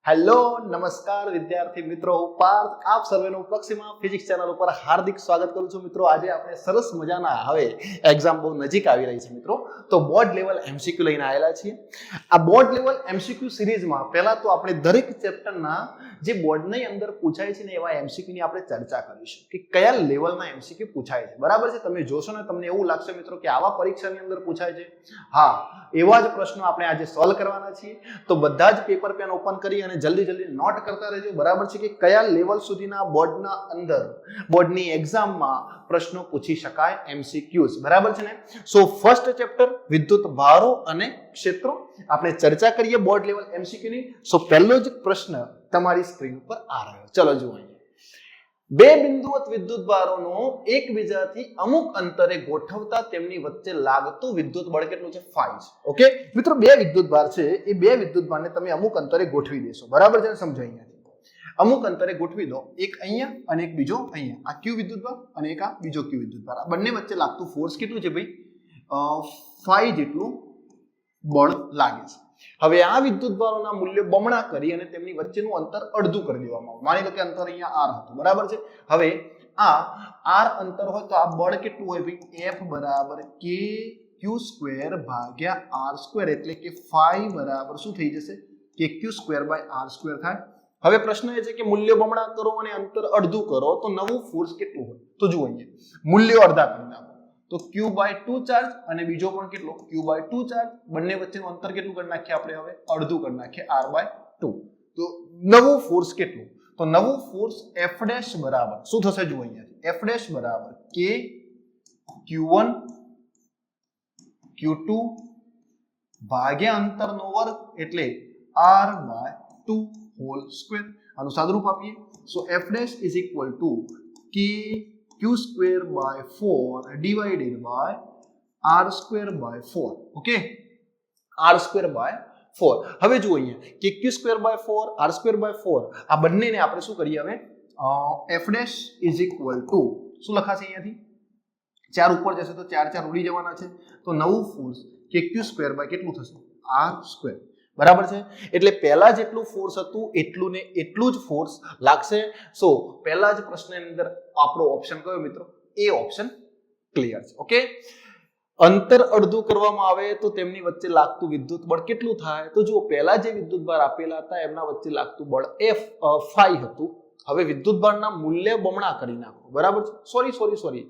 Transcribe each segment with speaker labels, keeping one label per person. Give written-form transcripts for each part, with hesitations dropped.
Speaker 1: Hello નમસ્કાર વિદ્યાર્થી મિત્રો, હું પાર્થ આપ સર્વેનું પક્ષીમાં ફિઝિક્સ ચેનલ ઉપર હાર્દિક સ્વાગત કરું છું. મિત્રો આજે આપણે સરસ મજાના હવે એક્ઝામ બહુ નજીક આવી રહી છે મિત્રો, તો બોર્ડ લેવલ એમસીક્યુ લઈને આવેલા છીએ. આ બોર્ડ લેવલ એમસીક્યુ સિરીઝમાં પહેલા તો આપણે દરેક ચેપ્ટરના જે બોર્ડની અંદર પૂછાય છે ને એવા એમસીક્યુની આપણે ચર્ચા કરીશું કે કયા લેવલના એમસીક્યુ પૂછાય છે. બરાબર છે? તમે જોશો ને તમને એવું લાગશે મિત્રો કે આવા પરીક્ષાની અંદર પૂછાય છે. હા, એવા જ પ્રશ્નો આપણે આજે સોલ્વ કરવાના છીએ. તો બધા જ પેપર પેન ઓપન કરી અને જલ્દી નોટ કરતા રહેજો. બરાબર છે કે કયા લેવલ સુધીના બોર્ડના અંદર બોર્ડની એક્ઝામમાં પ્રશ્નો પૂછી શકાય એમસીક્યુઝ. બરાબર છે ને? સો ફર્સ્ટ ચેપ્ટર વિદ્યુત ભારો અને ક્ષેત્રો આપણે ચર્ચા કરીએ બોર્ડ લેવલ એમસીક્યુની. સો પહેલો જ પ્રશ્ન તમારી સ્ક્રીન ઉપર આ રહ્યો. ચલો જુઓ. બે બિંદુવત વિદ્યુત ભારોનો એકબીજાથી અમુક અંતરે ગોઠવતા તેમની વચ્ચે લાગતું વિદ્યુત બળ કેટલું છે? ફાઈ છે. ઓકે મિત્રો, બે વિદ્યુત ભાર છે, એ બે વિદ્યુત ભારને તમે અમુક અંતરે ગોઠવી દેશો. બરાબર છે? સમજો અહીંયાથી અમુક અંતરે ગોઠવી દો, એક અહીંયા અને એક બીજો અહીંયા. આ ક્યુ વિદ્યુત ભાર અને એક આ બીજો ક્યુ વિદ્યુત ભાર. આ બંને વચ્ચે લાગતું ફોર્સ કેટલું છે ભાઈ? ફાઈ જેટલું બળ લાગે છે. હવે આ વિદ્યુત ભારોના મૂલ્યો બમણા કરી અને તેમની વચ્ચેનું અંતર અડધું કરી દેવામાં આવે. માની લો કે અંતર અહીંયા r હતું. બરાબર છે? હવે આ r અંતર હોય તો આ બળ કેટલું હોય ભાઈ? F બરાબર k q સ્ક્વેર ભાગ્યા r સ્ક્વેર, એટલે કે ફાઈ બરાબર શું થઈ જશે? કે q square by r square થાય. હવે પ્રશ્ન એ છે કે મૂલ્ય બમણા કરો અને અંતર અડધું કરો તો નવું ફોર્સ કેટલું હોય? તો જુઓ અહીંયા મૂલ્યો અડધા કરી નાખો તો q/2 ચાર્જ અને બીજો પણ કેટલો? q/2 charge. બંને વચ્ચેનું અંતર કેટલું કરી નાખીએ આપણે? હવે અડધું કરી નાખીએ, r/2. તો નવું ફોર્સ કેટલું? તો નવું ફોર્સ F' બરાબર શું થશે? જુઓ અહીંયાથી F' બરાબર k q1 q2 ભાગ્યા અંતરનો વર્ગ એટલે r/2 હોલ સ્ક્વેર. આનું સાદુરૂપ આપીએ. સો F' is equal two k q square by 4 divided by r square by 4. Okay, r square by 4. હવે જુઓ અહીંયા કે q square by 4 r square by 4 આ બંનેને આપણે શું કરીએ? હવે f' is equal to શું લખાશે અહીંયાથી? 4 ઉપર જશે તો 4 ઉડી જવાના છે. તો નવું ફોર્સ કે q square by કેટલું થશે? r square. બરાબર છે? એટલે પહેલા જેટલું ફોર્સ હતું એટલું ને એટલું જ ફોર્સ લાગશે. સો પહેલા જ પ્રશ્નની અંદર આપણો ઓપ્શન કયો મિત્રો? એ ઓપ્શન ક્લિયર છે. ઓકે, અંતર અડધું કરવામાં આવે તો તેમની વચ્ચે લાગતું વિદ્યુત બળ કેટલું થાય? તો જુઓ પહેલા જે વિદ્યુત ભાર આપેલા હતા એમના વચ્ચે લાગતું બળ ફાઈ હતું. હવે વિદ્યુત ભારના મૂલ્ય બમણા કરી નાખો. બરાબર છે? સોરી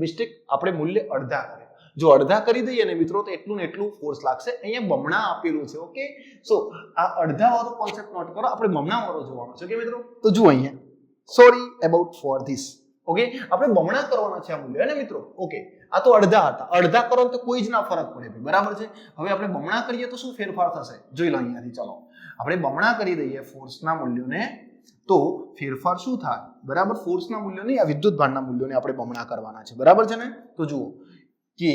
Speaker 1: મિસ્ટેક, આપણે મૂલ્ય અડધા કરે. જો અડધા કરી દઈએ ને મિત્રો તો એટલું ને એટલું ફોર્સ લાગશે. અહીંયા બમણા આપેલું છે. ઓકે, સો આ અડધા વાળો કોન્સેપ્ટ નોટ કરો, આપણે બમણા વાળો જોવાનો છે. ઓકે મિત્રો, તો જુઓ અહીંયા, sorry about for this. Okay, આપણે બમણા કરવાના છે આ મૂલ્ય ને મિત્રો. ઓકે, આ તો અડધા હતા, અડધા કરો તો કોઈ જ ના ફરક પડે ભાઈ. બરાબર છે? હવે આપણે બમણા કરીએ તો શું ફેરફાર થશે? જોઈ લો અહીંયાથી. ચલો આપણે બમણા કરી દઈએ ફોર્સના મૂલ્યોને તો ફેરફાર શું થાય? બરાબર, ફોર્સના મૂલ્યો નહીં, આ વિદ્યુત ભારના મૂલ્યોને આપણે બમણા કરવાના છે. બરાબર છે ને? તો જુઓ કે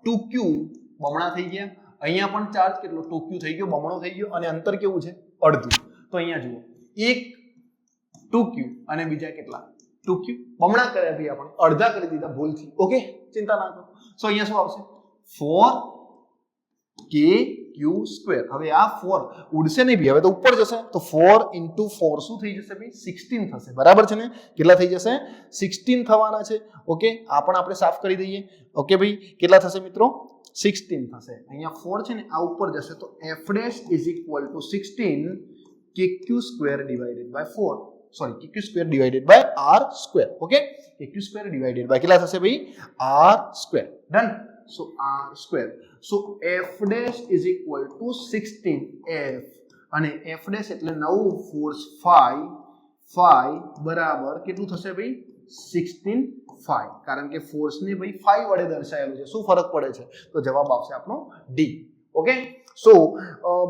Speaker 1: 2q બમણા થઈ ગયા. અહીંયા પણ ચાર્જ કેટલો? 2q થઈ ગયો, બમણો થઈ ગયો. અને અંતર કેવું છે? અડધું. તો અહીંયા જુઓ, એક 2q અને બીજા કેટલા? 2q. બમણા કર્યા ભાઈ, આપણે અડધા કરી દીધા ભૂલથી. ઓકે, ચિંતા ના કરો. સો અહીંયા શું આવશે? 4kq square. હવે આ 4 ઉડશે નહીં ભાઈ, હવે તો ઉપર જશે. તો 4 into 4 શું થઈ જશે ભાઈ? 16 થશે. બરાબર છે ને? કેટલા થઈ જશે? 16 થવાના છે. ઓકે, આ પણ આપણે સાફ કરી દઈએ. ઓકે ભાઈ, કેટલા થશે મિત્રો? 16 થશે. અહીંયા 4 છે ને, આ ઉપર જશે તો f' is equal to 16 kq square divided by 4. Sorry, kq square divided by r square. Okay, kq square divided by કેટલા થશે ભાઈ? r square. Done. So r square. So f' is equal to 16f અને f' એટલે નવું force phi બરાબર કેટલું થશે ભાઈ? 16 ફાઈ. કારણ કે ફોર્સ ને ભાઈ ફાઈ વડે દર્શાવેલું છે. શું ફરક પડે છે? તો જવાબ આવશે આપણો D. Okay, so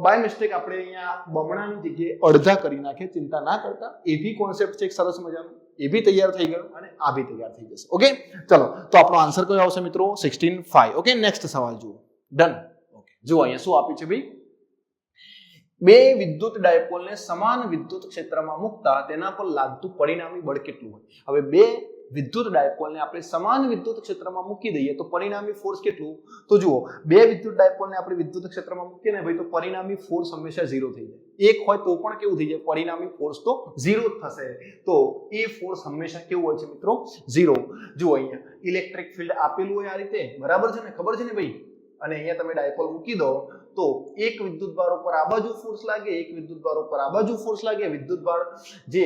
Speaker 1: by mistake આપણે અહીંયા બમણાની જગ્યાએ અડધા કરી નાખીએ. ચિંતા ના કરતા, એ બી કોન્સેપ્ટ છે એક સરસ મજાનો. એ બી તૈયાર થઈ ગયો અને આ બી તૈયાર થઈ જશે. ઓકે, ચલો તો આપણો આન્સર કયો આવશે મિત્રો? 16 ફાઈ. ઓકે, નેક્સ્ટ સવાલ જુઓ. ડન. ઓકે, જુઓ અહીંયા શું આપ્યું છે ભાઈ? બે વિદ્યુત ડાયપોલને સમાન વિદ્યુત ક્ષેત્રમાં મૂકતા તેના પર લાગતું પરિણામી બળ કેટલું હોય? હવે બે વિદ્યુત ડાયપોલને આપણે સમાન વિદ્યુત ક્ષેત્રમાં મૂકી દઈએ તો પરિણામી ફોર્સ કેટલું? તો જુઓ, બે વિદ્યુત ડાયપોલને આપણે વિદ્યુત ક્ષેત્રમાં મૂકીએ ને ભાઈ તો પરિણામી ફોર્સ હંમેશા 0 થઈ જાય. એક હોય તો પણ કેવું થઈ જાય? પરિણામી ફોર્સ તો 0 જ થશે. તો એ ફોર્સ હંમેશા કેવું હોય છે મિત્રો? 0. જુઓ અહીંયા ઇલેક્ટ્રિક ફિલ્ડ આપેલું હોય આ રીતે, બરાબર છે ને? ખબર છે ને ભાઈ? અને અહીંયા તમે ડાયપોલ મૂકી દો તો એક વિદ્યુતભાર ઉપર આ બાજુ ફોર્સ લાગે, એક વિદ્યુતભાર ઉપર આ બાજુ ફોર્સ લાગે. વિદ્યુતભાર જે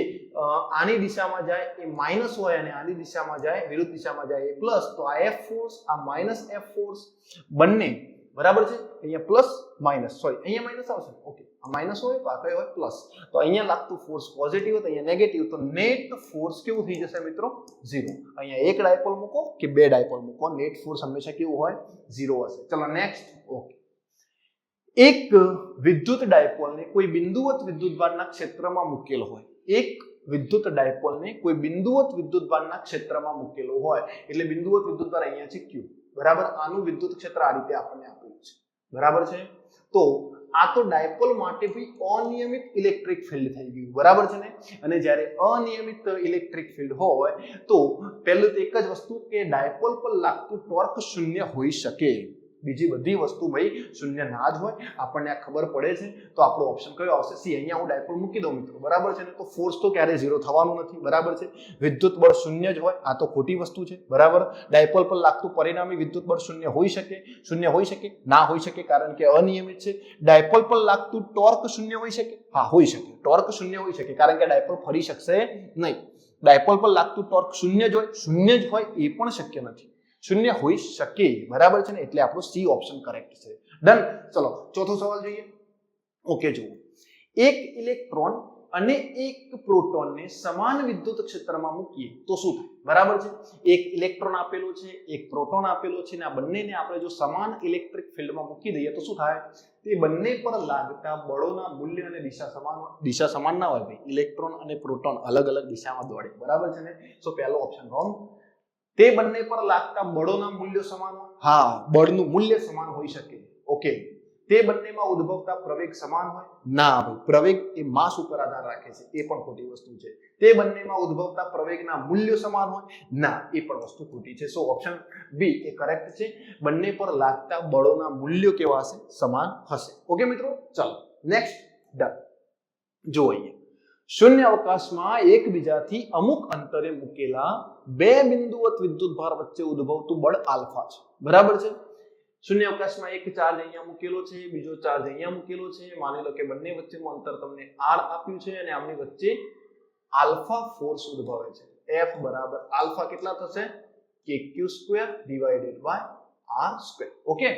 Speaker 1: આની દિશામાં જાય એ માઈનસ હોય અને આની દિશામાં જાય, વિરુદ્ધ દિશામાં જાય એ પ્લસ. તો આ F ફોર્સ, આ માઈનસ F ફોર્સ બંને બરાબર છે. અહીંયા પ્લસ માઈનસ, સોરી અહીંયા માઈનસ આવશે. ઓકે, આ માઈનસ હોય તો આ કઈ હોય? પ્લસ. તો અહીંયા લાગતું ફોર્સ પોઝિટિવ હોય તો અહીંયા નેગેટિવ. તો નેટ ફોર્સ કેવું થઈ જશે મિત્રો? 0. અહીંયા એક ડાયપોલ મૂકો કે બે ડાયપોલ મૂકો, નેટ ફોર્સ હંમેશા કેવું હોય? 0 હશે. ચલો નેક્સ્ટ. ઓકે, એક વિદ્યુત ડાયપોલને કોઈ બિંદુવત વિદ્યુતભારના ક્ષેત્રમાં મૂકેલ હોય. એક વિદ્યુત ડાયપોલને કોઈ બિંદુવત વિદ્યુતભારના ક્ષેત્રમાં મૂકેલો હોય એટલે બિંદુવત વિદ્યુતભાર અહીંયા છે Q, બરાબર. આનું વિદ્યુત ક્ષેત્ર આ રીતે આપણને આપેલું છે, બરાબર છે. તો આ તો ડાયપોલ માટે ભી અનિયમિત ઇલેક્ટ્રિક ફિલ્ડ થઈ ગયું, બરાબર છે ને? અને જ્યારે અનિયમિત ઇલેક્ટ્રિક ફિલ્ડ હોય તો પહેલું તો એક જ વસ્તુ કે ડાયપોલ પર લાગતું ટોર્ક શૂન્ય હોઈ શકે. બીજી બધી વસ્તુ ભાઈ શૂન્ય ના જ હોય, આપણને આ ખબર પડે છે. તો આપણો ઓપ્શન કયો આવશે? સી. અહીંયા હું ડાયપોલ મૂકી દઉં મિત્રો, બરાબર છે ને? તો ફોર્સ તો ક્યારે 0 થવાનું નથી, બરાબર છે? વિદ્યુત બળ શૂન્ય જ હોય, આ તો ખોટી વસ્તુ છે, બરાબર. ડાયપોલ પર લાગતું પરિણામી વિદ્યુત બળ શૂન્ય હોઈ શકે? શૂન્ય હોઈ શકે? ના હોઈ શકે, કારણ કે અનિયમિત છે. ડાયપોલ પર લાગતું ટોર્ક શૂન્ય હોઈ શકે? હા, હોઈ શકે. ટોર્ક શૂન્ય હોઈ શકે કારણ કે ડાયપોલ ફરી શકશે નહીં. ડાયપોલ પર લાગતું ટોર્ક શૂન્ય જ હોય? શૂન્ય જ હોય એ પણ શક્ય નથી, શૂન્ય હોઈ શકે, બરાબર છે ને? એટલે આપણો સી ઓપ્શન કરેક્ટ છે. ડન. ચલો ચોથો સવાલ જોઈએ. ઓકે, જુઓ, એક ઇલેક્ટ્રોન અને એક પ્રોટોનને સમાન વિદ્યુત ક્ષેત્રમાં મૂકીએ તો શું થાય? બરાબર છે. એક ઇલેક્ટ્રોન આપેલો છે, એક પ્રોટોન આપેલો છે, અને આ બંનેને આપણે જો સમાન ઇલેક્ટ્રિક ફિલ્ડમાં મૂકી દઈએ તો શું થાય? તે બંને પર લાગતા બળોના મૂલ્ય અને દિશા સમાન ના હોય ભાઈ. ઇલેક્ટ્રોન અને પ્રોટોન અલગ અલગ દિશામાં દોડે, બરાબર છે ને? સો પહેલો ઓપ્શન રોંગ. તે બંને પર લાગતા બળોના મૂલ્યો સમાન હોય? હા, બળનું મૂલ્ય સમાન હોઈ શકે. ઓકે. તે બંનેમાં ઉદ્ભવતા પ્રવેગ સમાન હોય? ના ભાઈ, પ્રવેગ એ માસ ઉપર આધાર રાખે છે, એ પણ ખોટી વસ્તુ છે. તે બંનેમાં ઉદ્ભવતા પ્રવેગના મૂલ્યો સમાન હોય? ના, એ પણ વસ્તુ ખોટી છે. સો ઓપ્શન બી એ કરેક્ટ છે. બંને પર લાગતા બળોના મૂલ્યો કેવા હશે? સમાન હશે. ઓકે મિત્રો, ચાલો નેક્સ્ટ. ડન. જો અહીંયા શૂન્ય અવકાશમાં એકબીજાથી અમુક અંતરે મૂકેલા બે બિંદુવત વિદ્યુતભાર વચ્ચે ઉદ્ભવતું બળ આલ્ફા છે, બરાબર છે. શૂન્ય અવકાશમાં એક ચાર્જ અહીંયા મૂકેલો છે, બીજો ચાર્જ અહીંયા મૂકેલો છે. માની લો કે બંને વચ્ચેનું અંતર તમને r આપ્યું છે અને આમની વચ્ચે આલ્ફા ફોર્સ ઉદ્ભવે છે. F બરાબર આલ્ફા કેટલા થશે? kq² divided by r². Okay.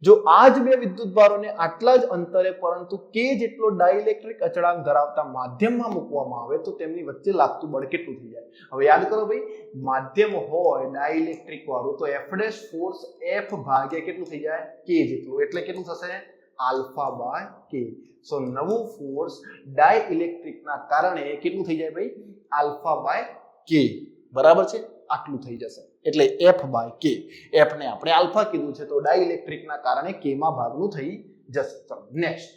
Speaker 1: જો આ જ બે વિદ્યુતભારોને આટલા જ અંતરે પરંતુ k જેટલો ડાઇલેક્ટ્રિક અચળાંક ધરાવતા માધ્યમમાં મૂકવામાં આવે તો તેમની વચ્ચે લાગતું બળ કેટલું થઈ જાય? હવે યાદ કરો ભાઈ, માધ્યમ હોય ડાઇલેક્ટ્રિક વાળું તો F' ફોર્સ F ભાગ્યા કેટલું થઈ જાય? k જેટલું. એટલે કેટલું થશે? Alpha by k. સો નવું ફોર્સ ડાઇલેક્ટ્રિકના કારણે કેટલું થઈ જાય ભાઈ? આલ્ફા બાય k, બરાબર છે? આટલું થઈ જશે. એટલે F બાય k. F ને આપણે આલ્ફા કીધું છે તો ડાઇલેક્ટ્રિકના કારણે k માં ભાગનું થઈ જશે. ચલો નેક્સ્ટ.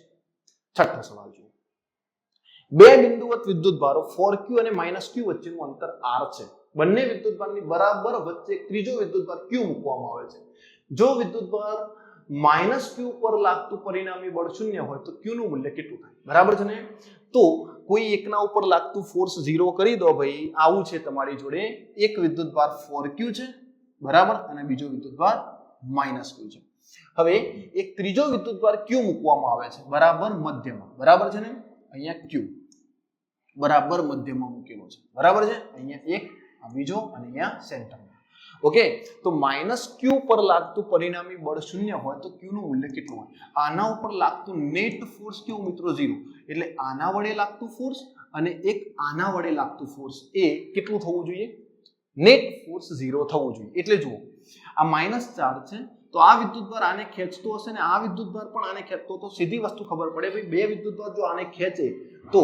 Speaker 1: છઠ્ઠો સવાલ જુઓ. બે બિંદુવત વિદ્યુતભારો 4q અને -q વચ્ચેનું અંતર r છે. બંને વિદ્યુતભારની બરાબર વચ્ચે ત્રીજો વિદ્યુતભાર q મૂકવામાં આવે છે. જો વિદ્યુતભાર -q પર લાગતું પરિણામી બળ શૂન્ય હોય તો q નું મૂલ્ય કેટલું થાય? બરાબર છે ને? તો કોઈ એકના ઉપર લાગતું ફોર્સ 0 કરી દો ભાઈ. આવું છે તમારી જોડે, એક વિદ્યુતભાર 4q છે, બરાબર, અને બીજો વિદ્યુતભાર -q છે. હવે એક ત્રીજો વિદ્યુતભાર q મૂકવામાં આવે છે, બરાબર મધ્યમાં, બરાબર છે ને? અહીંયા q બરાબર મધ્યમાં મૂકેલો છે, બરાબર છે? અહીંયા એક, આ બીજો, અને અહીંયા સેન્ટરમાં. ઓકે. તો -q પર લાગતું પરિણામી બળ શૂન્ય હોય તો q નું મૂલ્ય કેટલું હોય? આના ઉપર લાગતું નેટ ફોર્સ કેવું મિત્રો? 0. એટલે આના વડે લાગતું ફોર્સ અને એક આના વડે લાગતું ફોર્સ એ કેટલું થવું જોઈએ? નેટ ફોર્સ 0 થવું જોઈએ. એટલે જુઓ, આ માઈનસ ચાર્જ છે તો આ વિદ્યુતભાર આને ખેંચતો હશે ને આ વિદ્યુતભાર પણ આને ખેંચતો, તો સીધી વસ્તુ ખબર પડે ભાઈ, બે વિદ્યુતભાર જો આને ખેંચે તો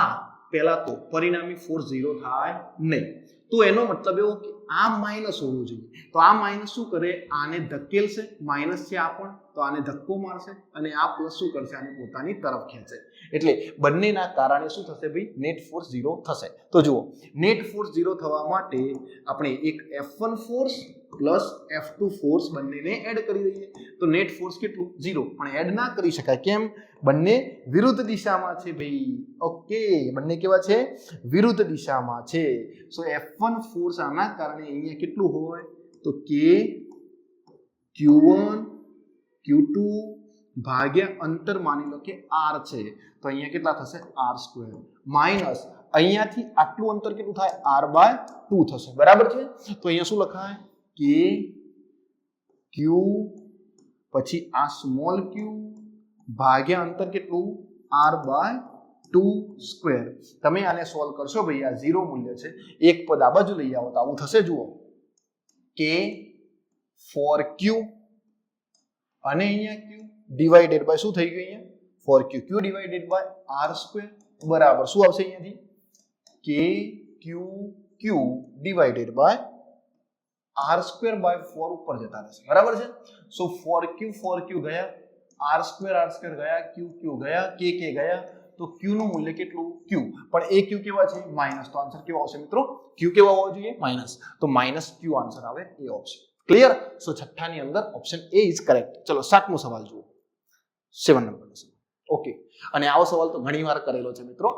Speaker 1: આ પહેલા તો પરિણામી ફોર્સ 0 થાય નહીં. તો એનો મતલબ એવો કે આ માઈનસ હોવું જોઈએ. તો આ માઈનસ શું કરે? આને ધકેલશે, માઈનસ છે આ પણ, તો આને ધક્કો મારશે અને આ પ્લસ શું કરશે, આને પોતાની તરફ ખેંચશે. એટલે બંનેના કારણે શું થશે ભાઈ, નેટ ફોર્સ 0 થશે. તો જુઓ, નેટ ફોર્સ 0 થવા માટે આપણે એક F1 force plus F2 force બંનેને એડ કરી દઈએ. તો નેટ ફોર્સ કેટલું, 0. પણ એડ ના કરી શકાય, કેમ, બંને વિરુદ્ધ દિશામાં છે ભાઈ. ઓકે, બંને કેવા છે, વિરુદ્ધ દિશામાં છે. સો F1 ફોર્સ આના કારણે અહીંયા કેટલું હોય, તો કે Q1 Q2 ભાગ્યા અંતર માની લો કે R છે, તો અહીંયા કેટલા થશે, R² માઇનસ અહીંયાથી આટલું અંતર કેટલું થાય, R/2 થશે. બરાબર છે. તો અહીંયા શું લખાય, કે Q પછી આ સ્મોલ q ભાગ્યા અંતર કેટલું, R/2². તમે આને સોલ્વ કરશો ભાઈ, આ 0 મૂલ્ય છે, એક પદ આ બાજુ લઈ આવો તો આવું થશે. જુઓ, કે 4q અને અહીંયા q ડિવાઇડેડ બાય શું થઈ ગયું, અહીંયા 4q, q divided by R² બરાબર શું આવશે અહીંયાથી, કે q ડિવાઇડેડ બાય R²/4 ઉપર જતા રહેશે. બરાબર છે. સો 4q ગયા, R² ગયા, q ગયા, k ગયા, તો q નું મૂલ્ય કેટલું, q. પણ એ q કેવા છે, માઈનસ. તો આન્સર કેવો આવશે મિત્રો, q કેવો હોવો જોઈએ, માઈનસ. તો માઈનસ q આન્સર આવે એ ઓપ્શન. ક્લિયર. સો છઠ્ઠા ની અંદર ઓપ્શન એ ઇઝ કરેક્ટ. ચલો 7મો સવાલ જુઓ, 7 નંબરનો સવાલ. ઓકે, અને આવો સવાલ તો ઘણીવાર કરેલો છે મિત્રો.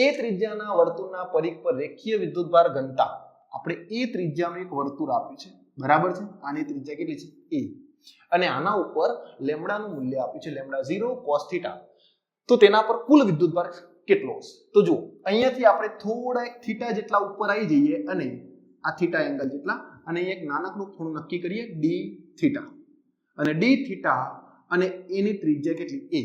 Speaker 1: એ ત્રિજ્યાના વર્તુળના પરિઘ પર રેખીય વિદ્યુતભાર ઘનતા, આપણે એ ત્રિજ્યાનું એક વર્તુળ આપ્યું છે. બરાબર છે. આની ત્રિજ્યા કેટલી છે, a, અને આના ઉપર લેમ્બડાનું મૂલ્ય આપ્યું છે, λ0 cos θ. તો તેના પર કુલ વિદ્યુતભાર કેટલો હશે. તો જુઓ, અહીંયાથી આપણે થોડા થીટા જેટલા ઉપર આવી જઈએ અને આ થીટા એંગલ જેટલા, અને એક નાનકડું ખૂણો નક્કી કરીએ, d θ, અને d θ અને એની ત્રિજ્યા કેટલી, a.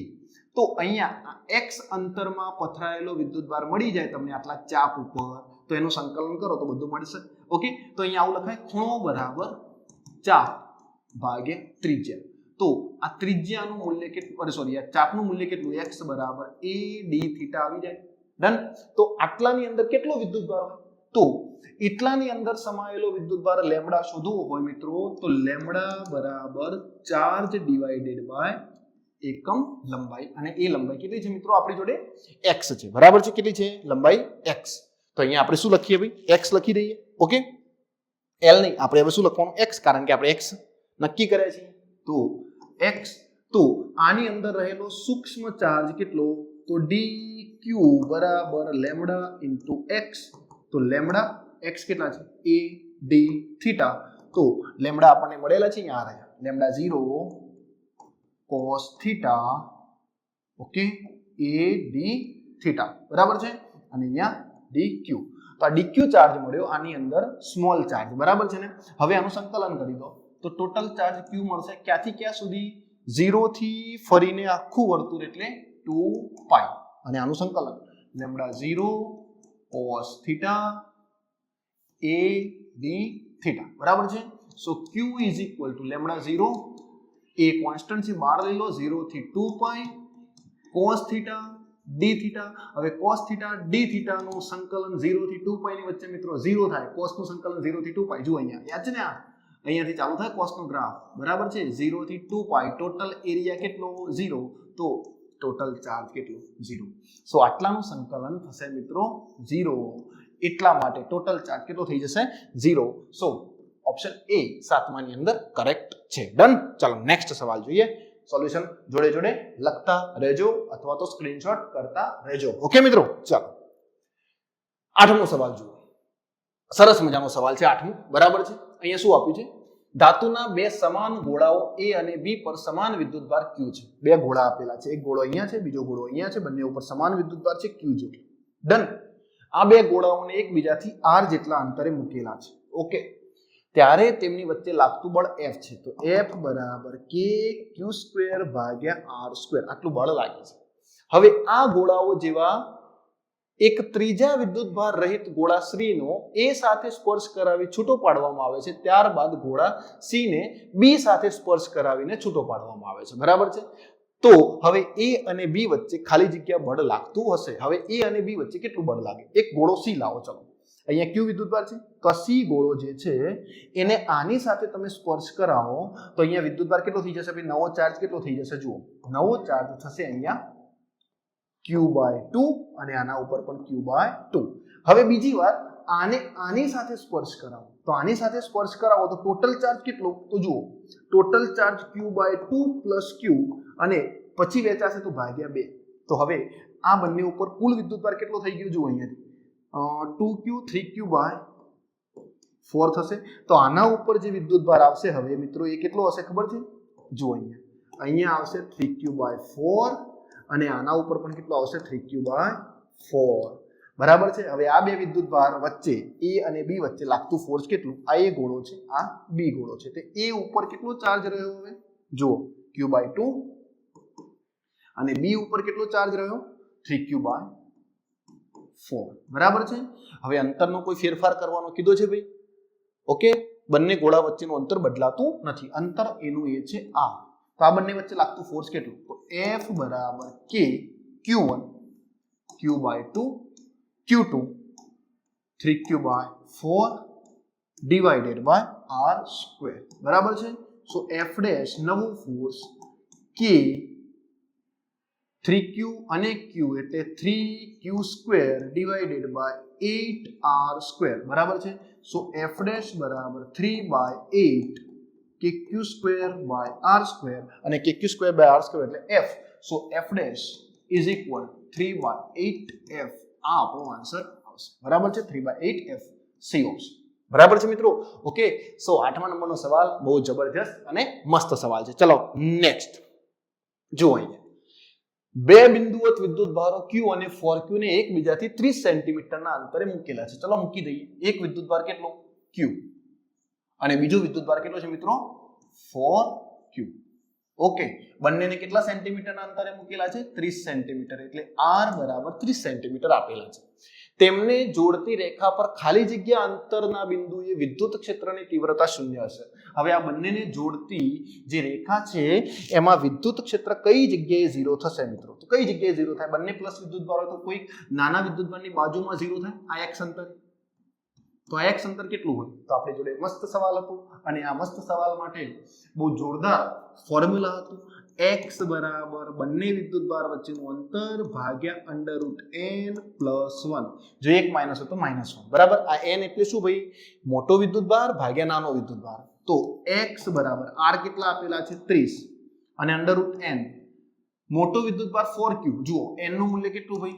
Speaker 1: તો અહીંયા x અંતરમાં પથરાયેલો વિદ્યુતભાર મળી જાય તમને આટલા ચાપ ઉપર, તો એનું સંકલન કરો તો બધું મળશે. ઓકે, તો અહીંયા આવું લખાય, ખૂણો બરાબર ચાપ ભાગ્યા ત્રિજ્યા. તો આ ત્રિજ્યાનું મૂલ્ય કેટલું, સોરી આ ચાપનું મૂલ્ય કેટલું, x બરાબર a d θ આવી જાય. ડન. તો આટલાની અંદર કેટલો વિદ્યુતભાર હોય, તો એટલાની અંદર સમાયેલો વિદ્યુતભાર લેમ્બડા શોધવો હોય મિત્રો, તો લેમ્બડા બરાબર ચાર્જ ડિવાઇડેડ બાય એકમ લંબાઈ. અને એ લંબાઈ કેટલી છે મિત્રો, આપણી જોડે x છે. બરાબર છે. કેટલી છે લંબાઈ, x. તો અહીંયા આપણે શું લખીએ ભાઈ, x લખી દઈએ. ઓકે, l નહીં, આપણે હવે શું લખવાનું, x, કારણ કે આપણે x નક્કી કર્યા છે. તો x, તો આની અંદર રહેલો સૂક્ષ્મ ચાર્જ કેટલો, તો dq બરાબર લેમ્બડા ઇન્ટુ x. તો લેમ્બડા x કેટલા છે, a d θ. તો લેમ્બડા આપણને મળેલા છે, અહીંયા આ રહ્યા, λ0 cos θ, ઓકે, a d θ. બરાબર છે. અને અહીંયા dq. તો આ dq ચાર્જ મળ્યો, આની અંદર સ્મોલ ચાર્જ. બરાબર છે ને. હવે આનું સંકલન કરી દો તો ટોટલ ચાર્જ q મળશે, ક્યાંથી ક્યાં સુધી, 0 થી ફરીને આખું વર્તુળ એટલે 2π. અને આનું સંકલન λ0 cos θ a d θ. બરાબર છે. So q is equal to λ0, એ કોન્સ્ટન્ટ છે, બહાર લઈ લો, 0 થી 2π cos θ d θ. હવે cos θ d θ નું સંકલન 0 થી 2π ની વચ્ચે મિત્રો 0 થાય. cos નું સંકલન 0 થી 2π, જો અહીંયા યાદ છે ને, અહીંયાથી ચાલુ થાય cos નો ગ્રાફ. બરાબર છે. 0 થી 2π, ટોટલ એરિયા કેટલો, 0. તો ટોટલ ચાર્જ કેટલો, 0. સો આટલાનું સંકલન થશે મિત્રો 0. એટલા માટે ટોટલ ચાર્જ કેટલો થઈ જશે, 0. સો ઓપ્શન એ 7મા ની અંદર કરેક્ટ છે. ડન. ચાલો નેક્સ્ટ સવાલ જોઈએ. સોલ્યુશન જોડે જોડે લખતા રહેજો અથવા તો સ્ક્રીનશોટ કરતા રહેજો. ઓકે મિત્રો, ચાલો 8મો સવાલ જુઓ. સરસ મજાનો સવાલ છે 8મો. બરાબર છે. અહીંયા શું આપ્યું છે, ધાતુના બે સમાન ગોળાઓ a અને b પર સમાન વિદ્યુતભાર q છે. બે ગોળા આપેલા છે, એક ગોળો અહીંયા છે, બીજો ગોળો અહીંયા છે, બંને ઉપર સમાન વિદ્યુતભાર છે q જેટલો. ડન. આ બે ગોળાઓને એકબીજાથી r જેટલા અંતરે મૂકેલા છે. ઓકે, ત્યારે તેમની વચ્ચે લાગતું બળ F છે. તો F બરાબર kq² ભાગ્યા r², આટલું બળ લાગે છે. હવે આ ગોળાઓ જેવા એક ત્રીજા વિદ્યુતભાર રહિત ગોળા શ્રીનો A સાથે સ્પર્શ કરાવી છૂટો પાડવામાં આવે છે. ત્યારબાદ ગોળા C ને B સાથે સ્પર્શ કરાવીને છૂટો પાડવામાં આવે છે. બરાબર છે. તો હવે A અને B વચ્ચે ખાલી જગ્યા બળ લાગતું હશે. હવે A અને B વચ્ચે કેટલું બળ લાગે, એક ગોળો C લાવો. ચલો અહીંયા ક્યુ વિદ્યુતભાર છે, તો આ સી ગોળો જે છે એને આની સાથે તમે સ્પર્શ કરાવો તો અહીંયા વિદ્યુતભાર કેટલો થઈ જશે ભાઈ? નવો ચાર્જ કેટલો થઈ જશે? જુઓ, નવો ચાર્જ થશે અહીંયા Q/2 અને આના ઉપર પણ Q/2. હવે બીજી વાર આની સાથે સ્પર્શ કરાવો તો આની સાથે સ્પર્શ કરાવો તો ટોટલ ચાર્જ કેટલો? તો જુઓ, ટોટલ ચાર્જ Q/2 + Q અને પછી વેચાશે તો ભાગ્યા 2. તો હવે આ બંને ઉપર કુલ વિદ્યુતભાર કેટલો થઈ ગયો? જુઓ અહીંયાથી 2Q 3Q/4 થશે. તો આના ઉપર જે વિદ્યુતભાર આવશે હવે મિત્રો એ કેટલો હશે ખબર છે? જુઓ અહીંયા આવશે 3Q/4 અને આના ઉપર પણ કેટલો આવશે? 3Q/4. બરાબર છે. હવે આ બે વિદ્યુતભાર વચ્ચે A અને B વચ્ચે લાગતું ફોર્સ કેટલું? આ A ગોળો છે, આ B ગોળો છે. તે A ઉપર કેટલો ચાર્જ રહ્યો? હવે જુઓ, Q/2 અને B ઉપર કેટલો ચાર્જ રહ્યો? 3Q/4. બરાબર છે. હવે અંતરનો કોઈ ફેરફાર કરવાનો કીધો છે ભાઈ. ઓકે, બંને ગોળા વચ્ચેનું અંતર બદલાતું નથી. અંતર એનું એ છે આ. તો આ બંને વચ્ચે લાગતું ફોર્સ કેટલું? તો F = K Q1 Q/2 Q2 3Q/4 / R². બરાબર છે. સો F' નવું ફોર્સ K 3Q અને Q એટલે 3Q² / 8R². બરાબર છે. સો F' = 3/8 KQ² / R² અને KQ² / R² એટલે F. સો F' = 3/8F. આ આપણો આન્સર આવશે. બરાબર છે, 3/8F સી ઓપ્શન. બરાબર છે મિત્રો. ઓકે, સો 8મા નંબરનો સવાલ બહુ જબરજસ્ત અને મસ્ત સવાલ છે. ચલો નેક્સ્ટ જુઓ, અહીંયા બે બિંદુવત વિદ્યુતભારો Q અને 4Q ને એકબીજાથી 30 સેન્ટીમીટરના અંતરે મૂકેલા છે. ચલો મૂકી દઈએ. એક વિદ્યુતભાર કેટલો? Q અને બીજો વિદ્યુતભાર કેટલો છે મિત્રો? 4Q. ઓકે, બંનેને કેટલા સેન્ટીમીટરના અંતરે મૂકેલા છે? 30 સેન્ટીમીટર. એટલે R = 30 સેન્ટીમીટર આપેલા છે. તેમને જોડતી રેખા પર ખાલી જગ્યા અંતરના બિંદુએ વિદ્યુત ક્ષેત્રની તીવ્રતા 0 હશે. હવે આ બંનેને જોડતી જે રેખા છે એમાં વિદ્યુત ક્ષેત્ર કઈ જગ્યાએ 0 થશે મિત્રો? તો કઈ જગ્યાએ 0 થાય? બંને પ્લસ વિદ્યુતભાર હોય તો કોઈ નાના વિદ્યુતભારની બાજુમાં 0 થાય. આ x અંતર. તો આ x અંતર કેટલું હોય? તો આપણી જોડે મસ્ત સવાલ હતો અને આ મસ્ત સવાલ માટે બહુ જોરદાર ફોર્મ્યુલા હતું. x = બંને વિદ્યુતભાર વચ્ચેનું અંતર ભાગ્યા √n + 1. જો એક માઇનસ હોય તો -1. બરાબર. આ n એટલે શું ભાઈ? મોટો વિદ્યુતભાર ભાગ્યા નાનો વિદ્યુતભાર. તો x = r કેટલા આપેલા છે? 30 અને √n મોટો વિદ્યુતભાર 4Q. જુઓ n નું મૂલ્ય કેટલું ભાઈ?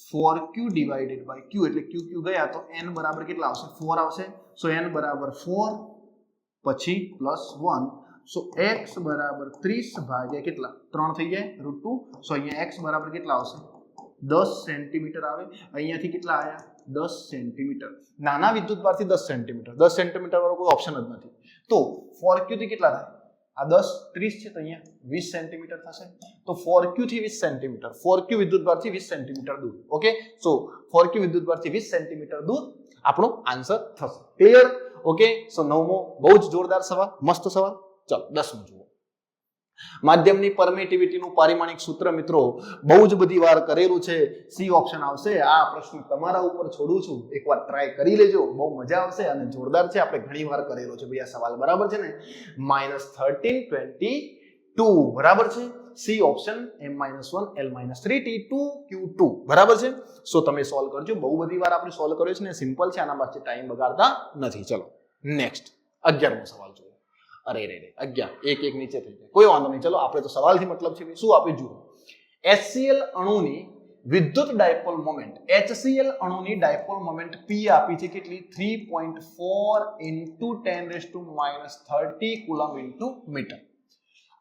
Speaker 1: 4Q / Q એટલે Q ગયા તો n બરાબર કેટલા આવશે? 4 આવશે. સો n = 4 પછી +1. સો x = 30 ભાગ્યા કેટલા? 3 થઈ જાય √2. સો અહીંયા x બરાબર કેટલા આવશે? 10 સેન્ટીમીટર આવે. અહીંયાથી કેટલા આવ્યા? 10 સેન્ટીમીટર. નાના વિદ્યુતભારથી 10 સેન્ટીમીટર. 10 સેન્ટીમીટર વાળો કોઈ ઓપ્શન જ નથી. તો 4Q થી કેટલા થાય? આ 10 30 છે તો અહીંયા 20 સેન્ટીમીટર થશે. તો 4Q થી 20 સેન્ટીમીટર. 4Q વિદ્યુતભારથી 20 સેન્ટીમીટર દૂર. ઓકે, સો 4Q વિદ્યુતભારથી 20 સેન્ટીમીટર દૂર આપણો આન્સર થશે. ક્લિયર? ઓકે, સો 9મો બહુ જ જોરદાર સવાલ, મસ્ત સવાલ. ચલો 10મું જુઓ. માધ્યમની પરમિટિવિટીનું પારિમાણિક સૂત્ર મિત્રો બહુ જ બધી વાર કરેલું છે. સી ઓપ્શન આવશે. આ પ્રશ્ન તમારા ઉપર છોડું છું, એકવાર ટ્રાય કરી લેજો, બહુ મજા આવશે અને જોરદાર છે. આપણે ઘણી વાર કરેલો છે ભાઈ આ સવાલ. બરાબર છે ને? -1322. બરાબર છે. C option m-1 l-3 t2 q2. બરાબર છે. સો તમે સોલ્વ કરજો. બહુ બધી વાર આપણે સોલ્વ કર્યો છે ને, સિમ્પલ છે. આના પાસે ટાઈમ બગાડતા નથી. ચલો નેક્સ્ટ 11મો સવાલ જોઈએ. અરે 11 એક નીચે થઈ જાય, કોઈ વાંધો નહીં. ચલો આપણે તો સવાલથી મતલબ છે. શું આપે જુઓ, HCl અણુની વિદ્યુત ડાયપોલ મોમેન્ટ, HCl અણુની ડાયપોલ મોમેન્ટ P આપી છે કેટલી? 3.4 × 10⁻30 કુલમ × મીટર.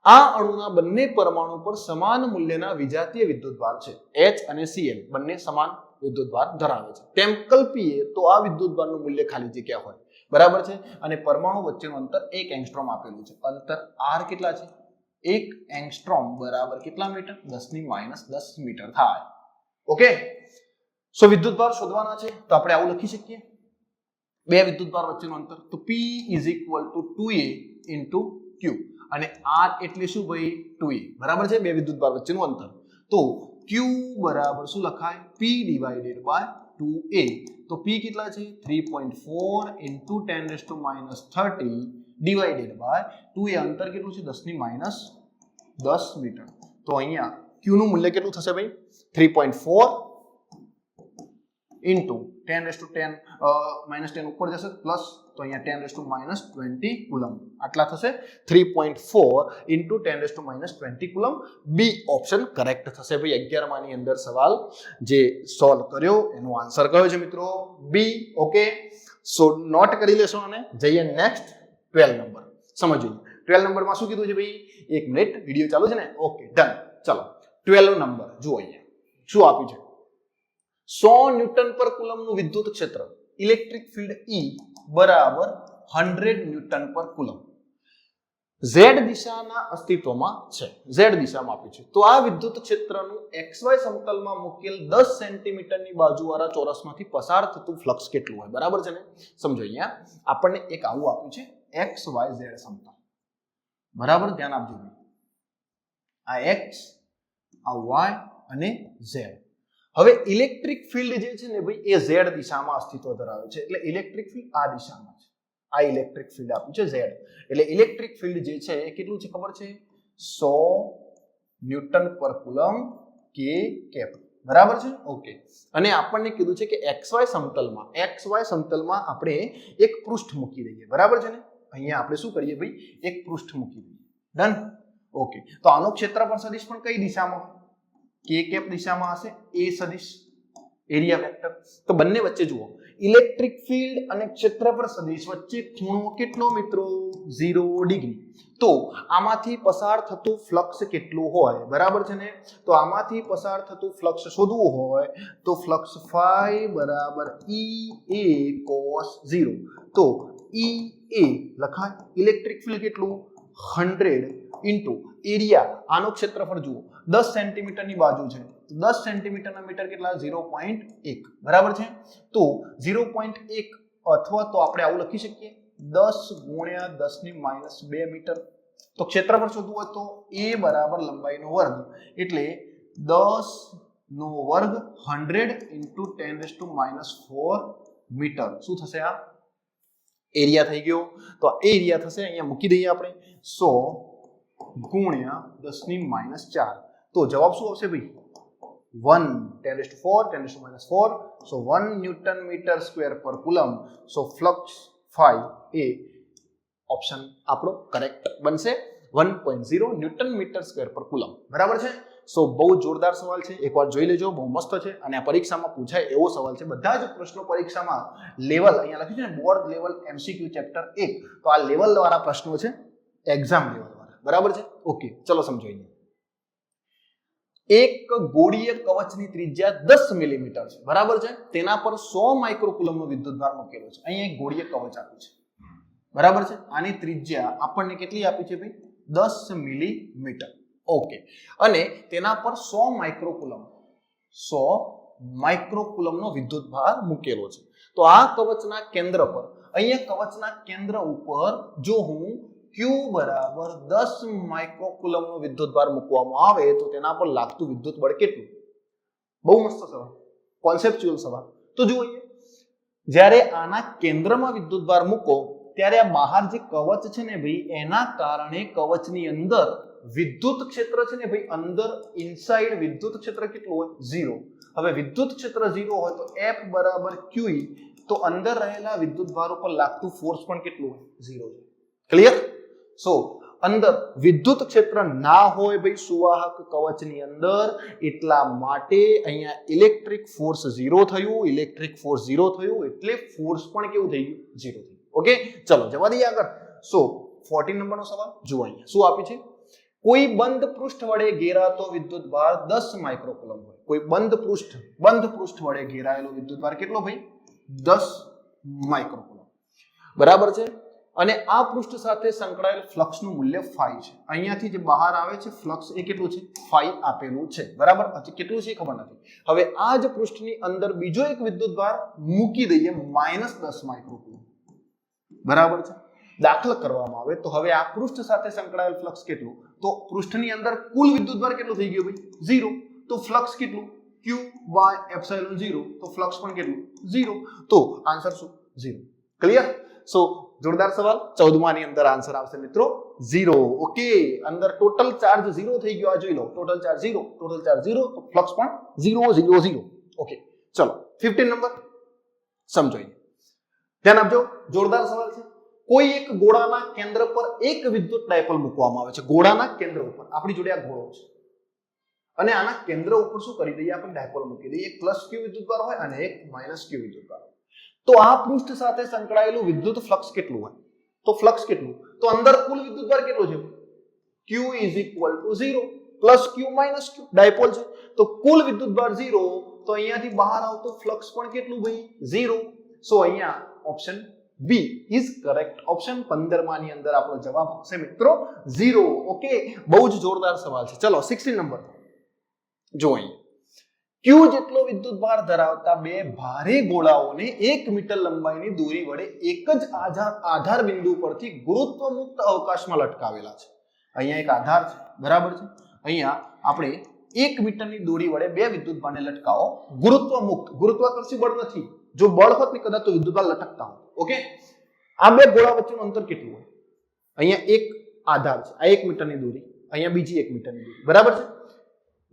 Speaker 1: આ અણુના બંને પરમાણુ પર સમાન મૂલ્યના વિજાતીય વિદ્યુતભાર છે. H અને Cl બંને સમાન વિદ્યુતભાર ધરાવે છે તેમ કલ્પીએ તો આ વિદ્યુતભારનું મૂલ્ય ખાલી જગ્યા હોય. બરાબર છે. અને પરમાણુ વચ્ચેનું અંતર 1 એંગસ્ટ્રોમ આપેલું છે. અંતર r કેટલા છે? 1 એંગસ્ટ્રોમ બરાબર કેટલા મીટર? 10⁻10 મીટર થાય. ઓકે, સો વિદ્યુતભાર શોધવાના છે તો આપણે આવું લખી શકીએ. બે વિદ્યુતભાર વચ્ચેનું અંતર તો P = 2a × Q અને r એટલે શું ભાઈ? 2a. બરાબર છે. બે વિદ્યુતભાર વચ્ચેનું અંતર. તો Q બરાબર શું લખાય? P / 2a તો p કેટલા છે 3.4 into 10 - 30 divided by 2a અંતર કેટલું છે 10 ની -10 મીટર તો અહીંયા q નું મૂલ્ય કેટલું થશે ભાઈ 3.4 into 10 -10 ઉપર જશે પ્લસ તો અહીંયા 10 - 20 કુલમ આટલા થશે 3.4 into 10 - 20 coulomb B option correct થશે ભાઈ 11 માની અંદર સવાલ જે સોલ્વ કર્યો એનો આન્સર કયો છે મિત્રો બી ઓકે સો નોટ કરી લેશો અને જઈએ નેક્સ્ટ 12 નંબર સમજો 12 નંબર માં શું કીધું છે ભાઈ 1 મિનિટ વિડિયો ચાલુ છે ને ઓકે ડન ચલો 12 નંબર જુઓ અહીંયા શું આપ્યું છે 100 ન્યૂટન પર કુલમનું વિદ્યુત ક્ષેત્ર ઇલેક્ટ્રિક ફિલ્ડ E બરાબર 100 ન્યૂટન પર કુલમ z દિશાના અસ્તિત્વમાં છે z દિશામાં આપ્યું છે તો આ વિદ્યુત ક્ષેત્રનું xy સમતલમાં મૂકેલ 10 સેન્ટીમીટરની બાજુવાળા ચોરસમાંથી પસાર થતું ફ્લક્સ કેટલું હોય બરાબર છે ને સમજો અહીંયા આપણને એક આવું આપ્યું છે xyz સમતલ બરાબર ધ્યાન આપજો આ x આ y અને z હવે ઇલેક્ટ્રિક ફિલ્ડ જે છે ને ભાઈ એ z દિશામાં અસ્તિત્વ ધરાવે છે એટલે ઇલેક્ટ્રિક ફિલ્ડ આ દિશામાં છે આ ઇલેક્ટ્રિક ફિલ્ડ આપ્યું છે z એટલે ઇલેક્ટ્રિક ફિલ્ડ જે છે એ કેટલું છે ખબર છે 100 ન્યૂટન પર કુલમ k કેપ બરાબર છે ઓકે અને આપણને કીધું છે કે xy સમતલમાં આપણે એક પૃષ્ઠ મૂકી દઈએ બરાબર છે ને અહીંયા આપણે શું કરીએ ભાઈ એક પૃષ્ઠ મૂકી દઈએ ડન ઓકે તો આનો ક્ષેત્રફળ સદિશ પણ કઈ દિશામાં k કેપ દિશામાં હશે a સદિશ એરિયા વેક્ટર તો બંને વચ્ચે જુઓ ઇલેક્ટ્રિક ફિલ્ડ અને ક્ષેત્રફળ સદિશ વચ્ચે ખૂણો કેટલો મિત્રો 0 ડિગ્રી તો આમાંથી પસાર થતું ફ્લક્સ કેટલું હોય બરાબર છે ને તો આમાંથી પસાર થતું ફ્લક્સ શોધવું હોય તો ફ્લક્સ phi બરાબર ea cos 0 તો ea લખાય ઇલેક્ટ્રિક ફિલ્ડ કેટલું 100 ઇન્ટુ એરિયા આનો ક્ષેત્રફળ જુઓ 10 સેન્ટીમીટરની બાજુ છે તો 10 સેન્ટીમીટરના મીટર કેટલા 0.1 બરાબર છે તો 0.1 અથવા તો આપણે આવું લખી શકીએ 10 ગુણ્યા 10 ની -2 મીટર તો ક્ષેત્રફળ શોધવું હોય તો a બરાબર લંબાઈનો વર્ગ એટલે 10 નો વર્ગ 100 ઇન્ટુ 10⁻⁴ મીટર શું થશે આ એરિયા થઈ ગયો તો આ એરિયા થશે અહીંયા મૂકી દઈએ આપણે 100 ગુણ્યા 10 ની -4 તો જવાબ શું આવશે ભાઈ 1 10⁻⁴ so 1 ન્યૂટન મીટર સ્ક્વેર પર કુલમ so ફ્લક્સ phi એ ઓપ્શન આપણો કરેક્ટ બનશે 1.0 ન્યૂટન મીટર સ્ક્વેર પર કુલમ બરાબર છે સો બહુ જોરદાર સવાલ છે એકવાર જોઈ લેજો બહુ મસ્ત છે અને આ પરીક્ષામાં પૂછાય એવો સવાલ છે બધા જ પ્રશ્નો પરીક્ષામાં લેવલ અહીંયા લખ્યું છે ને બોર્ડ લેવલ એમસીક્યુ ચેપ્ટર 1 તો આ લેવલ વાળા પ્રશ્નો છે એક્ઝામ લેવલ વાળા બરાબર છે ઓકે ચલો સમજો એક ગોળીય કવચની ત્રિજ્યા 10 મિલીમીટર છે બરાબર છે તેના પર 100 માઇક્રોકુલમનો વિદ્યુતભાર મૂકેલો છે અહીંયા એક ગોળીય કવચ આપ્યું છે બરાબર છે આની ત્રિજ્યા આપણને કેટલી આપી છે ભાઈ 10 મિલીમીટર ઓકે અને તેના પર 100 માઇક્રોકુલમનો વિદ્યુતભાર મૂકેલો છે તો આ કવચના કેન્દ્ર પર અહીંયા કવચના કેન્દ્ર ઉપર જો હું q બરાબર 10 માઇક્રોકુલમનો વિદ્યુતભાર મૂકવામાં આવે તો તેના પર લાગતું વિદ્યુત બળ કેટલું બહુ મસ્ત સવાલ કોન્સેપ્ચ્યુઅલ સવાલ તો જુઓ અહીંયા જ્યારે આના કેન્દ્રમાં વિદ્યુતભાર મૂકો ત્યારે આ બહાર જે કવચ છે ને ભાઈ એના કારણે કવચની અંદર વિદ્યુત ક્ષેત્ર છે ને ભાઈ અંદર ઇનસાઇડ વિદ્યુત ક્ષેત્ર કેટલું હોય 0 હવે વિદ્યુત ક્ષેત્ર 0 હોય તો F બરાબર QE તો અંદર રહેલા વિદ્યુતભાર ઉપર લાગતું ફોર્સ પણ કેટલું હોય 0 છે ક્લિયર સો અંદર વિદ્યુત ક્ષેત્ર ના હોય ભાઈ સુવાહક કવચની અંદર એટલા માટે અહીંયા ઇલેક્ટ્રિક ફોર્સ 0 થયું એટલે ફોર્સ પણ કેવું થઈ ગયું 0 થયું ઓકે ચલો જવા દઈએ આગળ સો 14 નંબરનો સવાલ જુઓ અહીંયા શું આપ્યું છે કોઈ બંધ પૃષ્ઠ વડે ઘેરાતો વિદ્યુતભાર 10 માઇક્રોકુલમ હોય કોઈ બંધ પૃષ્ઠ વડે ઘેરાયેલો વિદ્યુતભાર કેટલો ભાઈ 10 માઇક્રોકુલમ બરાબર છે અને આ પૃષ્ઠ સાથે સંકળાયેલ ફ્લક્સનું મૂલ્ય phi છે અહીંયાથી જે બહાર આવે છે ફ્લક્સ એ કેટલું છે phi આપેલું છે બરાબર કેટલું છે ખબર નથી હવે આ જ પૃષ્ઠની અંદર બીજો એક વિદ્યુતભાર મૂકી દઈએ -10 માઇક્રોકુલમ બરાબર છે દાખલ કરવામાં આવે તો હવે આ પૃષ્ઠ સાથે સંકળાયેલ ફ્લક્સ કેટલું તો પૃષ્ઠની અંદર કુલ વિદ્યુતભાર કેટલું થઈ ગયું ભાઈ 0 તો ફ્લક્સ કેટલું Q by એપ્સિલોન 0 તો ફ્લક્સ પણ કેટલું 0 તો આન્સર શું 0 ક્લિયર સો જોરદાર સવાલ 14મા ની અંદર આન્સર આવશે મિત્રો 0 ઓકે અંદર ટોટલ ચાર્જ 0 થઈ ગયો આ જોઈ લો ટોટલ ચાર્જ 0 તો ફ્લક્સ પણ 0 0 0 ઓકે ચલો 15 નંબર સમજો ધ્યાન આપજો જોરદાર સવાલ છે કોઈ એક ગોળાના કેન્દ્ર પર એક વિદ્યુત ડાયપોલ મૂકવામાં આવે છે ગોળાના કેન્દ્ર ઉપર આપણી જોડે આ ગોળો છે અને આના કેન્દ્ર ઉપર શું કરી દઈએ આપણે ડાયપોલ મૂકી દઈએ એક પ્લસ q વિદ્યુતભાર હોય અને એક માઈનસ q વિદ્યુતભાર હોય તો આ પૃષ્ઠ સાથે સંકળાયેલું વિદ્યુત ફ્લક્સ કેટલું હોય તો ફ્લક્સ કેટલું તો અંદર કુલ વિદ્યુતભાર કેટલો છે q = 0 plus q minus q dipole છે તો કુલ વિદ્યુતભાર 0 તો અહીંયાથી બહાર આવતો ફ્લક્સ પણ કેટલું ભાઈ 0 સો અહીંયા option B is correct option 15મા ની અંદર આપણો જવાબ આવશે મિત્રો 0 ઓકે બહુ જ જોરદાર સવાલ છે ચલો 16 નંબર જો અહીં q જેટલો વિદ્યુતભાર ધરાવતા બે ભારે ગોળાઓને 1 મીટર લંબાઈની દોરી વડે એક જ આધાર બિંદુ પરથી ગુરુત્વ મુક્ત અવકાશમાં લટકાવેલા છે અહીંયા એક આધાર છે બરાબર છે અહીંયા આપણે 1 મીટરની દોરી વડે બે વિદ્યુતભારને લટકાવો ગુરુત્વ મુક્ત ગુરુત્વાકર્ષી બળ નથી જો બળ હોત ને કદાચ તો વિદ્યુતભાર લટકતા હોત ઓકે આ બે ગોળા વચ્ચેનું અંતર કેટલું હોય અહીંયા એક આધાર છે આ 1 મીટરની દોરી અહીંયા બીજી 1 મીટરની દોરી બરાબર છે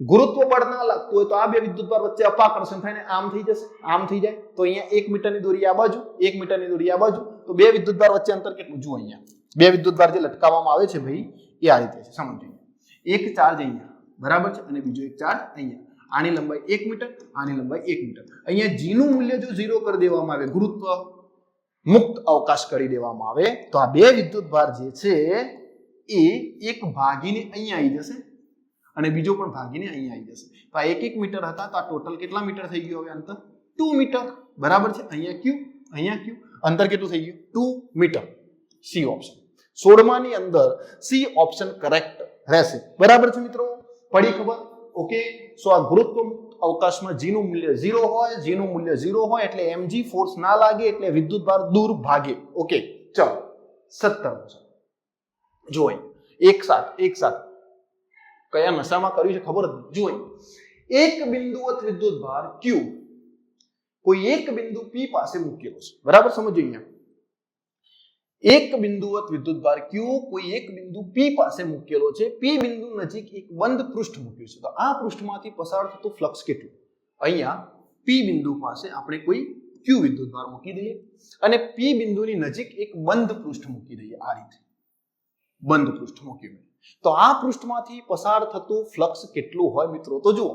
Speaker 1: ગુરુત્વ બળ ના લાગતું હોય તો આ બે વિદ્યુતભાર વચ્ચે અપાકર્ષણ થઈને આમ થઈ જશે આમ થઈ જાય તો અહીંયા 1 મીટરની દોરી આ બાજુ 1 મીટરની દોરી આ બાજુ તો બે વિદ્યુતભાર વચ્ચે અંતર કેટલું જુઓ અહીંયા બે વિદ્યુતભાર જે લટકાવવામાં આવે છે ભાઈ એ આ રીતે છે સમજો એક ચાર્જ અહીંયા બરાબર છે અને બીજો એક ચાર્જ અહીંયા આની લંબાઈ 1 મીટર આની લંબાઈ 1 મીટર અહીંયા g નું મૂલ્ય જો 0 કરી દેવામાં આવે ગુરુત્વ મુક્ત અવકાશ કરી દેવામાં આવે તો આ બે વિદ્યુતભાર જે છે એ એક ભાગીને અહીંયા આવી જશે અને બીજો પણ ભાગીને અહીંયા આવી જશે તો આ 1 મીટર હતા તો આ ટોટલ કેટલા મીટર થઈ ગયું હવે અંતર 2 મીટર બરાબર છે અહીંયા q અંતર કેટલું થઈ ગયું 2 મીટર સી ઓપ્શન 16મા ની અંદર સી ઓપ્શન કરેક્ટ રહેશે બરાબર છે મિત્રો પડી ખબર ઓકે સો આ ગુરુત્વ મુક્ત અવકાશમાં g નું મૂલ્ય 0 હોય g નું મૂલ્ય 0 હોય એટલે mg ફોર્સ ના લાગે એટલે વિદ્યુતભાર દૂર ભાગે ઓકે ચલો 17 જો એક સાથ કયા નશામાં કર્યું છે ખબર નથી જો એક બિંદુવત વિદ્યુતભાર q કોઈ એક બિંદુ p પાસે મૂકેલો છે બરાબર સમજો અહીંયા એક બિંદુવત વિદ્યુતભાર q કોઈ એક બિંદુ p પાસે મૂકેલો છે p બિંદુ નજીક એક બંધ પૃષ્ઠ મૂક્યું છે તો આ પૃષ્ઠમાંથી પસાર થતું ફ્લક્સ કેટલું અહીંયા p બિંદુ પાસે આપણે કોઈ q વિદ્યુતભાર મૂકી દઈએ અને p બિંદુની નજીક એક બંધ પૃષ્ઠ મૂકી દઈએ આ રીતે બંધ પૃષ્ઠ મૂક્યું તો આ પૃષ્ઠમાંથી પસાર થતું ફ્લક્સ કેટલું હોય મિત્રો તો જુઓ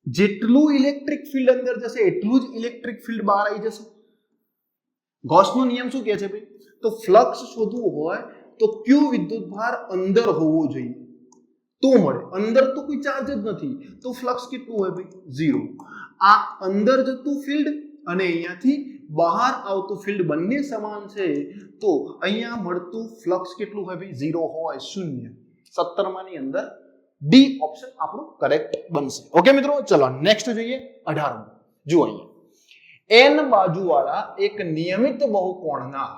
Speaker 1: જેટલું ઇલેક્ટ્રિક ફિલ્ડ અંદર જશે એટલું જ ઇલેક્ટ્રિક ફિલ્ડ બહાર આવી જશે ગોસનો નિયમ શું કહે છે ભાઈ તો ફ્લક્સ શોધવું હોય તો q વિદ્યુતભાર અંદર હોવો જોઈએ તો મળે અંદર તો કોઈ ચાર્જ જ નથી તો ફ્લક્સ કેટલું હોય ભાઈ 0 આ અંદર જતું ફિલ્ડ અને અહીંયાથી બહાર આવતું ફિલ્ડ બંને સમાન છે તો અહીંયા મળતું ફ્લક્સ કેટલું હોય ભાઈ 0 હોય 0 17મા ની અંદર ડી ઓપ્શન આપણું કરેક્ટ બનશે ઓકે મિત્રો ચલો નેક્સ્ટ જોઈએ 18 જુઓ અહીંયા n બાજુવાળા એક નિયમિત બહુકોણના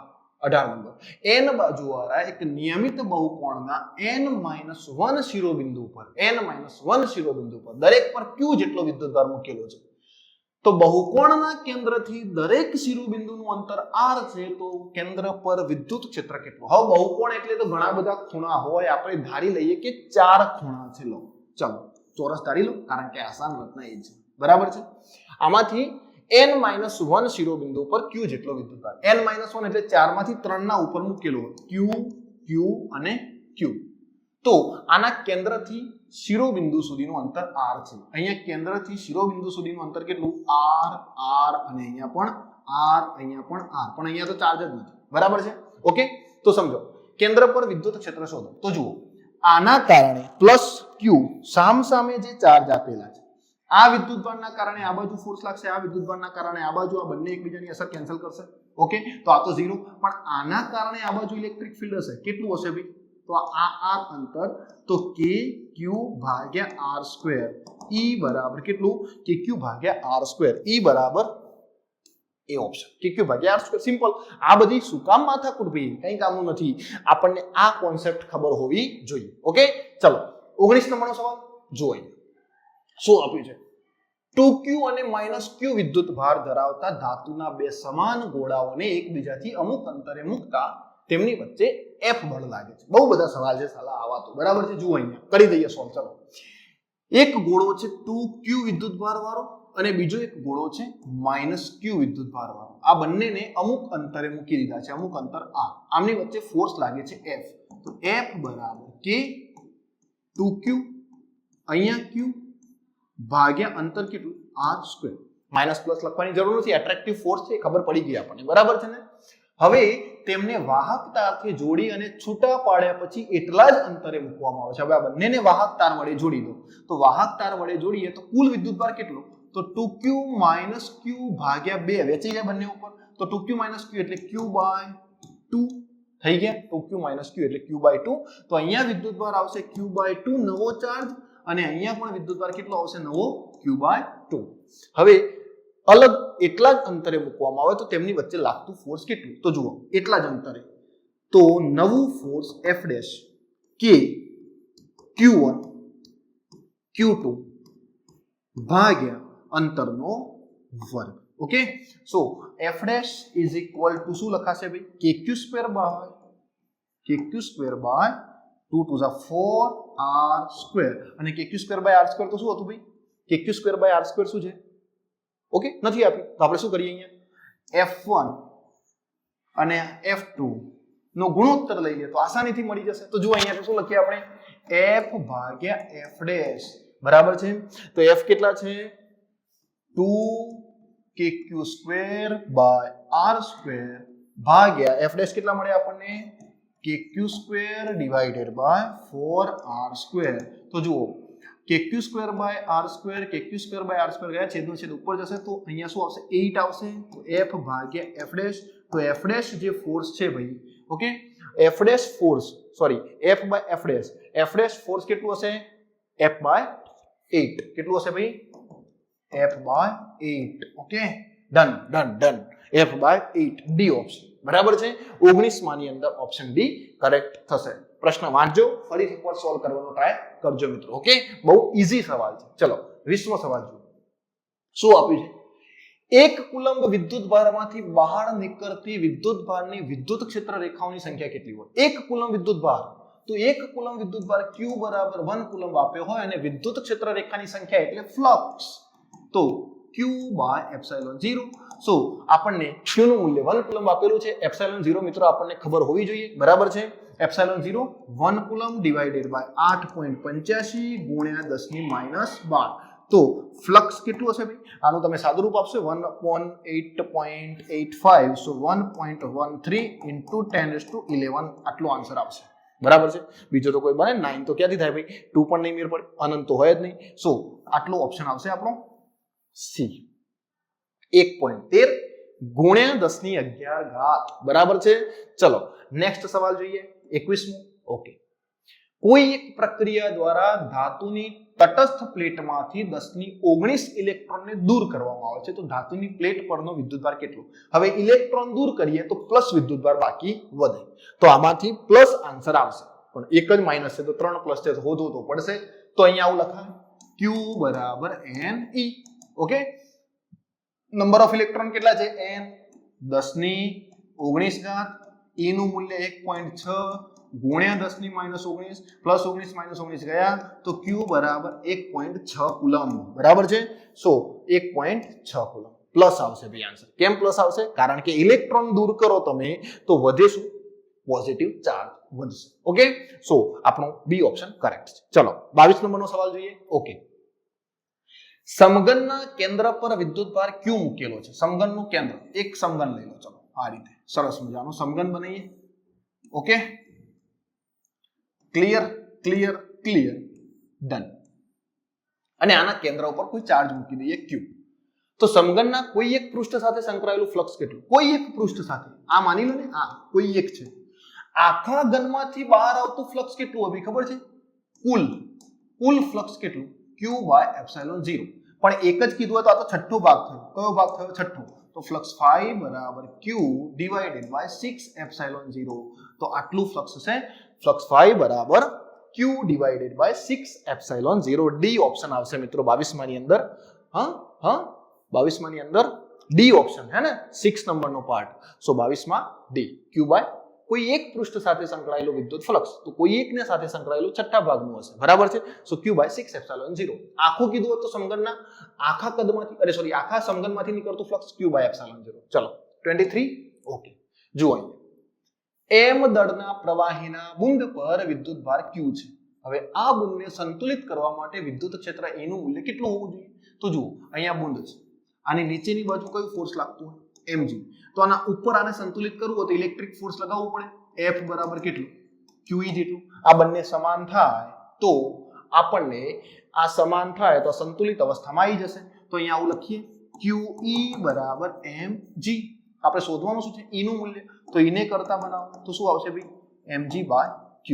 Speaker 1: 18 નંબર n બાજુવાળા એક નિયમિત બહુકોણના n-1 શિરોબિંદુ પર n-1 શિરોબિંદુ પર દરેક પર q જેટલો વિદ્યુતભાર મૂકેલો છે તો બહુકોણના કેન્દ્રથી દરેક શિરોબિંદુનું અંતર r છે તો કેન્દ્ર પર વિદ્યુત ક્ષેત્ર કેટલું હવે બહુકોણ એટલે તો ઘણા બધા ખૂણા હોય આપણે ધારી લઈએ કે 4 ખૂણા છે લો ચલો ચોરસ ધારી લો કારણ કે આસાન રચના એ છે બરાબર છે આમાંથી n-1 શિરોબિંદુ પર q જેટલો વિદ્યુતભાર n-1 એટલે 4 માંથી 3 ના ઉપર મૂકેલો q q અને q તો આના કેન્દ્રથી શિરોબિંદુ સુધીનું અંતર r છે અહીંયા કેન્દ્રથી શિરોબિંદુ સુધીનું અંતર કેટલું r r અને અહીંયા પણ r પણ અહીંયા તો ચાર્જ જ નથી બરાબર છે ઓકે તો સમજો કેન્દ્ર પર વિદ્યુત ક્ષેત્ર શોધો તો જુઓ આના કારણે પ્લસ q સામસામે જે ચાર્જ આપેલા છે આ વિદ્યુતભારના કારણે આ બાજુ ફોર્સ લાગશે આ વિદ્યુતભારના કારણે આ બાજુ આ બંને એકબીજાની અસર કેન્સલ કરશે ઓકે તો આ તો 0 પણ આના કારણે આ બાજુ ઇલેક્ટ્રિક ફિલ્ડ હશે કેટલું હશે ભાઈ તો આ અંતર તો k q ભાગ્યા r સ્ક્વેર e બરાબર કેટલું કે q ભાગ્યા r સ્ક્વેર e બરાબર એ ઓપ્શન કે q ભાગ્યા r સ્ક્વેર સિમ્પલ આ બધી શું કામ માથાકૂટ ભાઈ કઈ કામનું નથી આપણને આ કોન્સેપ્ટ ખબર હોવી જોઈએ ઓકે ચલો 19 નંબરનો સવાલ જોઈએ શું આપ્યું છે 2q અને -q વિદ્યુત ભાર ધરાવતા ધાતુના બે સમાન ગોળાઓને એકબીજાથી અમુક અંતરે મૂકતા તેમની વચ્ચે F બળ લાગે છે. બહુ બધા સવાલ છે સાલા આવા તો, બરાબર છે? જુઓ અહીંયા કરી દઈએ સોલ્વ. ચલો, એક ગોળો છે 2q વિદ્યુત ભાર વાળો અને બીજો એક ગોળો છે -q વિદ્યુત ભાર વાળો. આ બંનેને અમુક અંતરે મૂકી દીધા છે, અમુક અંતર r. આમની વચ્ચે ફોર્સ લાગે છે F. તો F બરાબર k 2q અહીંયા q ભાગ્યા અંતર કેટલું r². માઇનસ પ્લસ લખવાની જરૂર નથી, એટ્રેક્ટિવ ફોર્સ છે, ખબર પડી ગઈ આપણને, બરાબર છે ને? હવે તેમને વાહક તારથી જોડી અને છૂટા પાડ્યા પછી એટલા જ અંતરે મૂકવામાં આવે છે. હવે આ બંનેને વાહક તાર વડે જોડી દો. તો વાહક તાર વડે જોડીએ તો કુલ વિદ્યુતભાર કેટલો? તો 2q - q ભાગ્યા 2 વેચી જાય બંને ઉપર. તો 2q - q એટલે q/2 થઈ ગયા. 2q - q એટલે q/2. તો અહીંયા વિદ્યુતભાર આવશે q/2 નવો ચાર્જ અને અહીંયા પણ વિદ્યુતભાર કેટલો આવશે? નવો q/2. હવે અલગ એટલા જ અંતરે મૂકવામાં આવે તો તેમની વચ્ચે લાગતું ફોર્સ કેટલું? તો જુઓ, એટલા જ અંતરે તો નવું ફોર્સ F' કે q1 q2 ભાગ્યા અંતરનો વર્ગ. Okay, so F' is equal two શું લખાશે ભાઈ? kq² બાય 2 2 4 r² અને kq² બાય r² તો શું હતું ભાઈ? kq² બાય r² શું છે? ઓકે, નથી આપ્યું તો આપણે શું કરીએ? અહીંયા F1 અને F2 નો ગુણોત્તર લઈ લે તો આસાનીથી મળી જશે. તો જુઓ અહીંયા શું લખીએ આપણે? F ભાગ્યા F' બરાબર છે. તો F કેટલા છે? 2kq² બાય r² ભાગ્યા F' કેટલા મળે આપણને? kq² divided by 4r². તો જુઓ, kq² by r², kq² by r² ગયા, છેદનો છેદ ઉપર જશે તો અહીંયા શું આવશે? 8 આવશે. તો F ભાગ્યા F'. તો F' જે ફોર્સ છે ભાઈ, okay, F' force, sorry, F by F' force કેટલું હશે? F by 8. કેટલું હશે ભાઈ? F by 8. Okay, done. F by 8 D option બરાબર છે. 19 માની અંદર ઓપ્શન ડી કરેક્ટ થશે. પ્રશ્ન વાંચજો, ફરીથી એકવાર સોલ્વ કરવાનો ટ્રાય કરજો મિત્રો. ઓકે, બહુ ઈઝી સવાલ છે. ચલો 20મો સવાલ જુઓ. શું આપ્યું છે? એક કુલંબ વિદ્યુત ભારમાંથી બહાર નીકળતી વિદ્યુત ભારની વિદ્યુત ક્ષેત્ર રેખાઓની સંખ્યા કેટલી હોય? એક કુલંબ વિદ્યુત ભાર, તો એક કુલંબ વિદ્યુત ભાર q બરાબર 1 કુલંબ આપ્યો હોય અને વિદ્યુત ક્ષેત્ર રેખાની સંખ્યા એટલે ફ્લક્સ તો q/ε0. સો આપણને q નું મૂલ્ય 1 કુલંબ આપેલું છે. ε0 મિત્રો આપણને ખબર હોવી જોઈએ, બરાબર છે? ε0 1 કુલંબ ડિવાઇડેડ બાય 8.85 ગુણ્યા 10⁻12. તો ફ્લક્સ કેટલું હશે ભાઈ? આનું તમે સાદું રૂપ આપશો 1/8.85, સો 1.13 into 10⁻11 આટલો આન્સર આવશે, બરાબર છે? બીજો તો કોઈ બને 9 તો ક્યાંથી થાય ભાઈ? 2 પણ નહીં મેળ પડે, અનંત તો હોય જ નહીં. સો આટલો ઓપ્શન આવશે આપણો સી, 1.13 ગુણ્યા 10⁻11, બરાબર છે? ચલો નેક્સ્ટ સવાલ જોઈએ, 21મો. ઓકે, કોઈ એક પ્રક્રિયા દ્વારા ધાતુની તટસ્થ પ્લેટમાંથી 10⁻19 ઇલેક્ટ્રોનને દૂર કરવામાં આવે છે. તો ધાતુની પ્લેટ પરનો વિદ્યુતભાર કેટલો? હવે ઇલેક્ટ્રોન દૂર કરીએ તો પ્લસ વિદ્યુતભાર બાકી વધે, તો આમાંથી પ્લસ આન્સર આવશે. પણ એક જ માઇનસ છે તો 3 પ્લસ છે તો હોદવું તો પડશે. તો અહીંયા આવું લખાય q બરાબર ne. Okay, number of electron કેટલા છે? n 10⁻19. e નું મૂલ્ય 1.6 ગુણ્યા 10⁻19 પ્લસ 19 -19 ગયા તો q બરાબર 1.6 કુલંબ, બરાબર છે? સો 1.6 કુલંબ પ્લસ આવશે ભાઈ આન્સર. કેમ પ્લસ આવશે? કારણ કે ઇલેક્ટ્રોન દૂર કરો તમે તો વધે શું? પોઝિટિવ ચાર્જ વધશે. ઓકે, સો આપણો બી ઓપ્શન કરેક્ટ છે. ચલો 22 નંબરનો સવાલ જોઈએ. ઓકે, સમઘનના કેન્દ્ર પર વિદ્યુતભાર q મૂકેલો છે. સમઘનનું કેન્દ્ર, એક સમઘન લઈ લો. ચલો આ રીતે સરસ મજાનું સમઘન બનાવીએ. Okay, clear, done. અને આના કેન્દ્ર ઉપર કોઈ ચાર્જ મૂકી દઈએ q. તો સમઘનના કોઈ એક પૃષ્ઠ સાથે સંકળાયેલું ફ્લક્સ કેટલું? કોઈ એક પૃષ્ઠ સાથે, આ માની લો ને, આ કોઈ એક છે. આખા ઘનમાંથી બહાર આવતું ફ્લક્સ કેટલું হবে ખબર છે? કુલ ફ્લક્સ કેટલું? q/ε0. પણ એક જ કીધું હોય તો આ તો છઠ્ઠો ભાગ થયો. કયો ભાગ થયો? છઠ્ઠો. તો ફ્લક્સ phi બરાબર q ડિવાઇડેડ બાય 6ε0. તો આટલું ફ્લક્સ હશે. ફ્લક્સ phi બરાબર q divided by 6ε0. D option આવશે મિત્રો 22 માની અંદર. હા 22 ની અંદર ડી ઓપ્શન હે ને 6 નંબરનો પાર્ટ. સો 22 માં ડી. ક્યુ બાય કોઈ એક પૃષ્ઠ સાથે સંકળાયેલો વિદ્યુત ફ્લક્સ તો કોઈ એકને સાથે સંકળાયેલું છઠ્ઠા ભાગનું હશે. બરાબર છે. સો ક્યુ બાય 6 એપ્સિલોન 0. આખું કીધું હોત તો સમઘનના આખા કદમાંથી આખા સમઘનમાંથી નીકળતું ફ્લક્સ ક્યુ બાય એપ્સિલોન 0. ચલો 23. ઓકે, જુઓ અહીંયા એમ દળના પ્રવાહીના બુંદ પર વિદ્યુત ભાર ક્યુ છે. હવે આ બુંદને સંતુલિત કરવા માટે વિદ્યુત ક્ષેત્ર એ નું મૂલ્ય કેટલું હોવું જોઈએ? તો જુઓ અહીંયા બુંદ છે, આની નીચેની બાજુ કયું ફોર્સ લાગતું હોય? mg. તો આના ઉપર આને સંતુલિત કરવું હોય તો ઇલેક્ટ્રિક ફોર્સ લગાવવું પડે. F બરાબર કેટલું? QE જેટલું. આ બંને સમાન થાય તો આપણને આ સમાન થાય તો સંતુલિત અવસ્થામાં આવી જશે. તો અહીંયા આવું લખીએ QE બરાબર mg. આપણે શોધવાનું શું છે? E નું મૂલ્ય. તો E ને કરતા બનાવો તો શું આવશે ભાઈ? mg by q.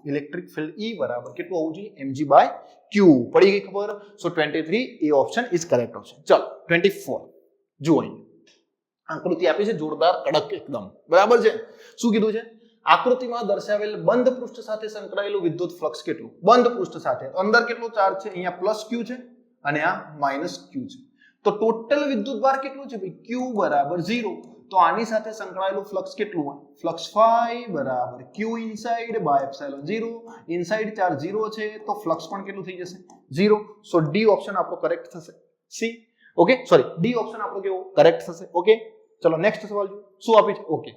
Speaker 1: Electric field E બરાબર કેટલું હોવું જોઈએ? mg by q. પડી ગઈ ખબર? So 23 A option is correct option. ચલો 24 જુઓ અહીં આકૃતિ આપી છે જોરદાર કડક એકદમ. બરાબર છે. શું કીધું છે? આકૃતિમાં દર્શાવેલ બંધ પૃષ્ઠ સાથે સંકળાયેલું વિદ્યુત ફ્લક્સ કેટલું? બંધ પૃષ્ઠ સાથે અંદર કેટલો ચાર્જ છે? અહીંયા પ્લસ q છે અને આ માઇનસ q છે. તો ટોટલ વિદ્યુત ભાર કેટલું છે ભાઈ? q બરાબર 0. તો આની સાથે સંકળાયેલું ફ્લક્સ કેટલું હોય? ફ્લક્સ phi બરાબર q inside by epsilon 0. Inside charge 0 છે તો ફ્લક્સ પણ કેટલું થઈ જશે? 0. સો ડી ઓપ્શન આપણો કરેક્ટ થશે. C okay sorry D option આપણો કેવો કરેક્ટ થશે. ઓકે ચલો નેક્સ્ટ સવાલ જો શું આપી છે? ઓકે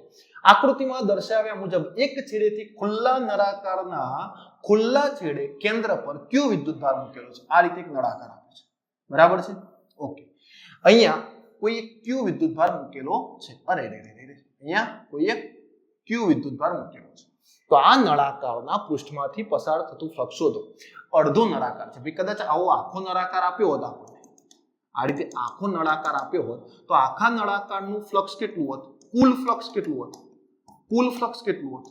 Speaker 1: આકૃતિમાં દર્શાવ્યા મુજબ એક છેડેથી ખુલ્લા નળાકારના ખુલ્લા છેડે કેન્દ્ર પર કયો વિદ્યુત ભાર મૂકેલો છે? આ રીતે એક નળાકાર આપે છે. બરાબર છે. ઓકે અહીંયા કોઈ એક ક્યુ વિદ્યુત ભાર મૂકેલો છે. અરે અહીંયા કોઈ એક ક્યુ વિદ્યુત ભાર મૂકેલો છે. તો આ નળાકારના પૃષ્ઠમાંથી પસાર થતું ફ્લક્સ શોધો. અડધો નળાકાર છે ભાઈ. કદાચ આવો આખો નળાકાર આપ્યો હોત આપણને, આ રીતે આખો નળાકાર આપ્યો હોત તો આખા નળાકારનું ફ્લક્સ કેટલું હોત? કુલ ફ્લક્સ કેટલું હોત? કુલ ફ્લક્સ કેટલું હોત?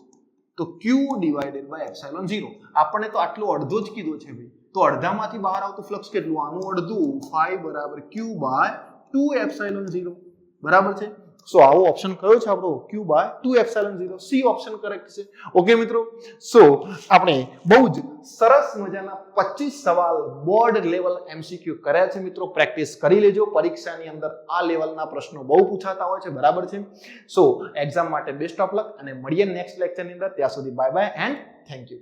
Speaker 1: તો q ડિવાઇડેડ બાય એપ્સિલોન 0. આપણને તો આટલો અડધો જ કીધો છે ભાઈ. તો અડધામાંથી બહાર આવતું ફ્લક્સ કેટલું? આનું અડધું. phi બરાબર q બાય 2 એપ્સિલોન 0. બરાબર છે. સો આવો ઓપ્શન કયો છે આપણો? q by 2 epsilon 0. C option correct છે. ઓકે મિત્રો, સો આપણે બહુ જ સરસ મજાના 25 સવાલ બોર્ડ લેવલ MCQ કર્યા છે મિત્રો. પ્રેક્ટિસ કરી લેજો. પરીક્ષાની અંદર આ લેવલના પ્રશ્નો બહુ પૂછાતા હોય છે. બરાબર છે. સો એક્ઝામ માટે બેસ્ટ ઓફ લક અને મળીએ નેક્સ્ટ લેક્ચરની અંદર. ત્યાં સુધી bye bye and thank you.